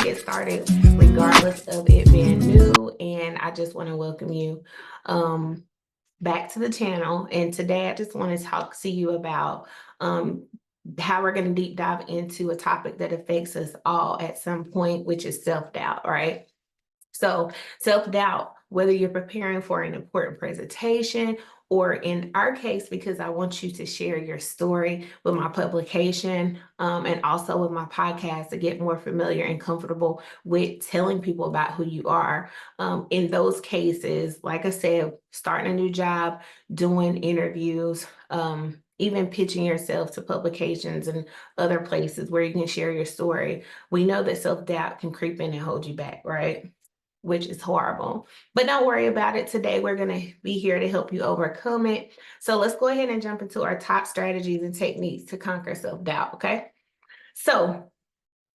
get started regardless of it being new. And I just want to welcome you um, back to the channel. And today I just want to talk to you about um, how we're going to deep dive into a topic that affects us all at some point, which is self-doubt, right? So, self-doubt, whether you're preparing for an important presentation, or in our case, because I want you to share your story with my publication and also with my podcast to get more familiar and comfortable with telling people about who you are. In those cases, like I said, starting a new job, doing interviews, even pitching yourself to publications and other places where you can share your story, we know that self-doubt can creep in and hold you back, right? Which is horrible. But don't worry about it. Today, we're going to be here to help you overcome it. So let's go ahead and jump into our top strategies and techniques to conquer self-doubt, okay? So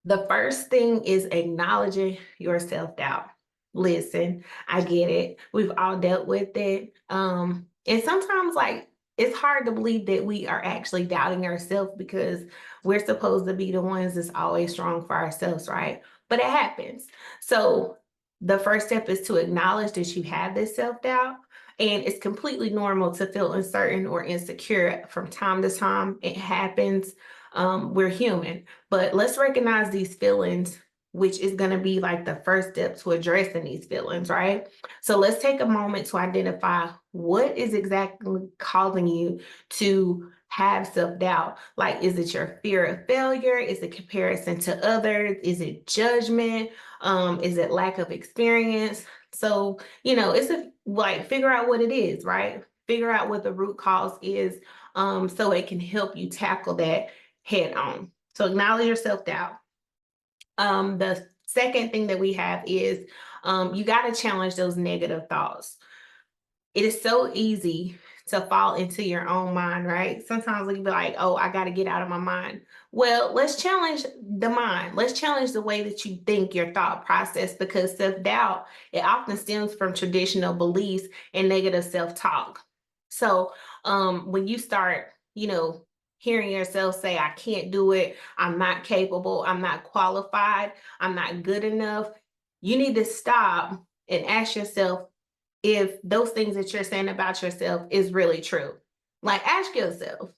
the first thing is acknowledging your self-doubt. Listen, I get it. We've all dealt with it. And sometimes, like, it's hard to believe that we are actually doubting ourselves because we're supposed to be the ones that's always strong for ourselves, right? But it happens. So the first step is to acknowledge that you have this self-doubt. And it's completely normal to feel uncertain or insecure from time to time. It happens. We're human, but let's recognize these feelings, which is going to be like the first step to addressing these feelings, right? So let's take a moment to identify what is exactly causing you to have self-doubt. Like, is it your fear of failure? Is it comparison to others? Is it judgment? Is it lack of experience? So, it's like figure out what it is, right? Figure out what the root cause is, so it can help you tackle that head on. So acknowledge your self-doubt. The second thing that we have is you got to challenge those negative thoughts. It is so easy to fall into your own mind, right? Sometimes we be like, oh, I got to get out of my mind. Well, let's challenge the mind. Let's challenge the way that you think, your thought process, because self-doubt, it often stems from traditional beliefs and negative self-talk. So when you start, hearing yourself say, I can't do it, I'm not capable, I'm not qualified, I'm not good enough, you need to stop and ask yourself, if those things that you're saying about yourself is really true. Like, ask yourself,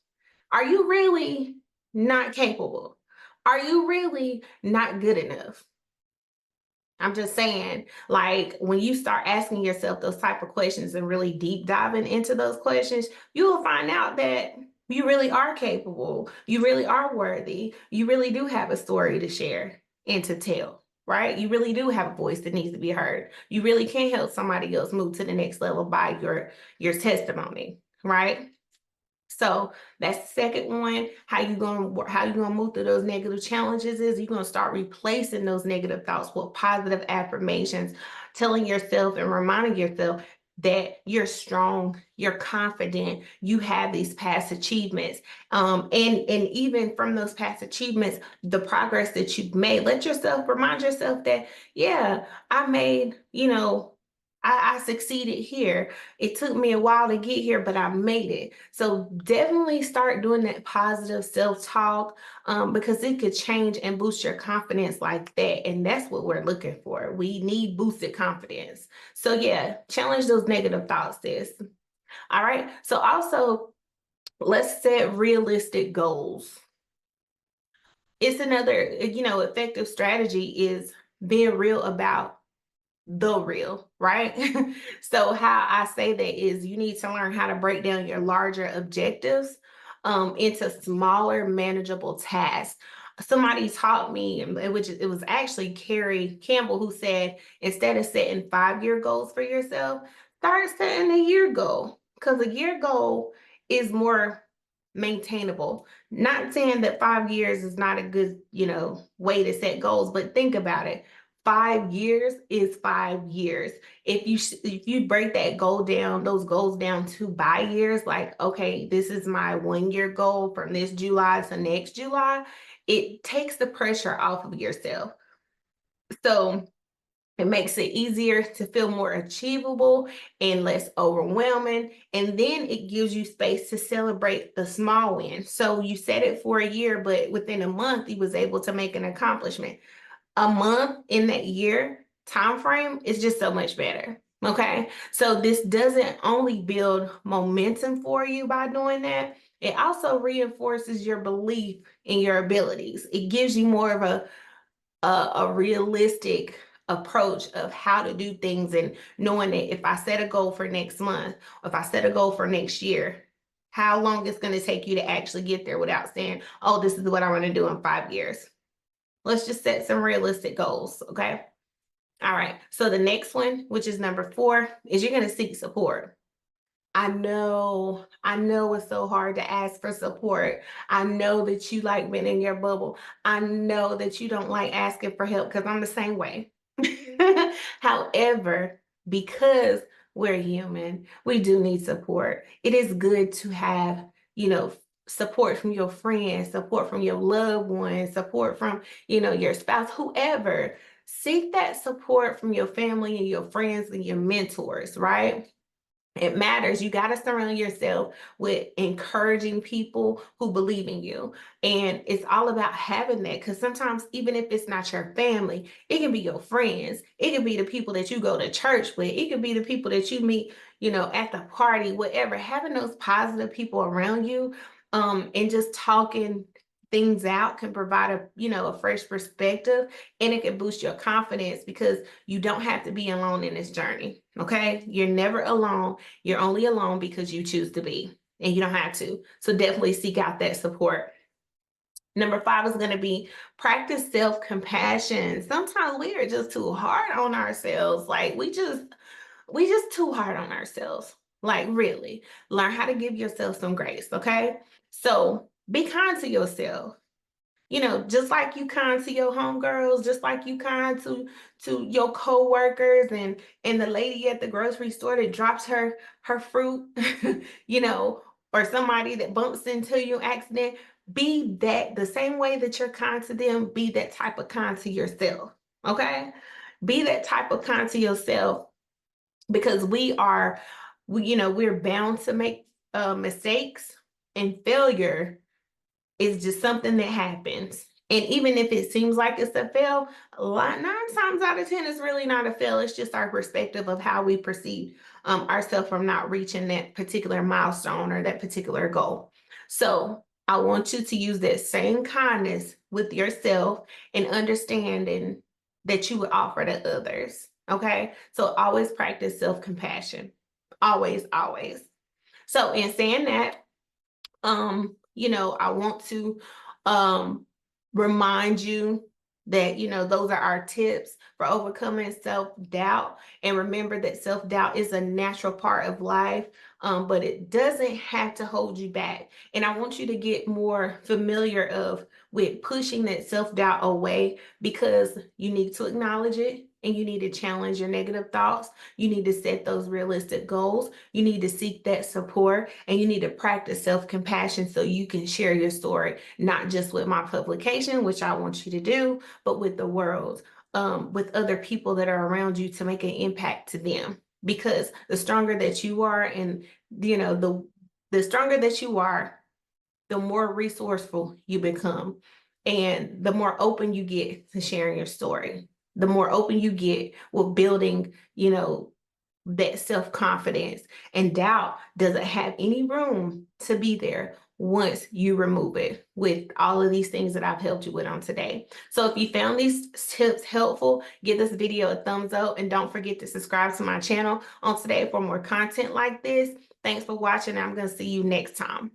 are you really not capable? Are you really not good enough? I'm just saying, like, when you start asking yourself those type of questions and really deep diving into those questions, you will find out that you really are capable. You really are worthy. You really do have a story to share and to tell, right? You really do have a voice that needs to be heard. You really can help somebody else move to the next level by your testimony, right? So that's the second one. How you gonna move through those negative challenges is you're gonna start replacing those negative thoughts with positive affirmations, telling yourself and reminding yourself that you're strong, you're confident, you have these past achievements. And even from those past achievements, the progress that you've made, remind yourself that, yeah, I made, I succeeded here. It took me a while to get here, but I made it. So definitely start doing that positive self-talk, because it could change and boost your confidence like that. And that's what we're looking for. We need boosted confidence. So yeah, challenge those negative thoughts, sis. All right. So also, let's set realistic goals. It's another, effective strategy is being real about the real, right? So how I say that is you need to learn how to break down your larger objectives into smaller, manageable tasks. Somebody taught me, which it was actually Carrie Campbell, who said, instead of setting 5-year goals for yourself, start setting a year goal, because a year goal is more maintainable. Not saying that 5 years is not a good, way to set goals, but think about it. 5 years is 5 years. If you break those goals down to by years, like, okay, this is my 1 year goal from this July to next July, it takes the pressure off of yourself. So it makes it easier to feel more achievable and less overwhelming. And then it gives you space to celebrate the small wins. So you set it for a year, but within a month, you was able to make an accomplishment. a month in that year time frame is just so much better. Okay, so this doesn't only build momentum for you by doing that, it also reinforces your belief in your abilities. It gives you more of a realistic approach of how to do things, and knowing that if I set a goal for next month, or if I set a goal for next year, how long it's going to take you to actually get there without saying, oh, this is what I want to do in 5 years. Let's just set some realistic goals, okay? All right, so the next one, which is number 4, is you're going to seek support. I know it's so hard to ask for support. I know that you like being in your bubble. I know that you don't like asking for help, because I'm the same way. However, because we're human, we do need support. It is good to have, support from your friends, support from your loved ones, support from, your spouse, whoever. Seek that support from your family and your friends and your mentors, right? It matters. You got to surround yourself with encouraging people who believe in you. And it's all about having that, because sometimes, even if it's not your family, it can be your friends. It can be the people that you go to church with. It can be the people that you meet, at the party, whatever. Having those positive people around you, and just talking things out can provide a fresh perspective, and it can boost your confidence, because you don't have to be alone in this journey. Okay, you're never alone. You're only alone because you choose to be, and you don't have to. So definitely seek out that support. Number 5 is going to be practice self-compassion. Sometimes we are just too hard on ourselves. Like we just too hard on ourselves. Like, really, learn how to give yourself some grace. Okay, so be kind to yourself. Just like you kind to your homegirls, just like you kind to your coworkers, and the lady at the grocery store that drops her fruit, you know, or somebody that bumps into you accident. Be that the same way that you're kind to them, be that type of kind to yourself. Okay? Be that type of kind to yourself, because we're bound to make mistakes, and failure is just something that happens. And even if it seems like it's a fail, 9 times out of 10, it's really not a fail. It's just our perspective of how we perceive ourselves from not reaching that particular milestone or that particular goal. So I want you to use that same kindness with yourself and understanding that you would offer to others. Okay. So always practice self-compassion. Always, always. So in saying that, I want to um remind you that those are our tips for overcoming self-doubt. And remember that self-doubt is a natural part of life, but it doesn't have to hold you back. And I want you to get more familiar with pushing that self-doubt away, because you need to acknowledge it, and you need to challenge your negative thoughts. You need to set those realistic goals. You need to seek that support, and you need to practice self-compassion so you can share your story, not just with my publication, which I want you to do, but with the world, with other people that are around you, to make an impact to them. Because the stronger that you are, and the stronger that you are, the more resourceful you become, and the more open you get to sharing your story. The more open you get with building, that self-confidence, and doubt doesn't have any room to be there once you remove it with all of these things that I've helped you with on today. So if you found these tips helpful, give this video a thumbs up, and don't forget to subscribe to my channel on today for more content like this. Thanks for watching. I'm going to see you next time.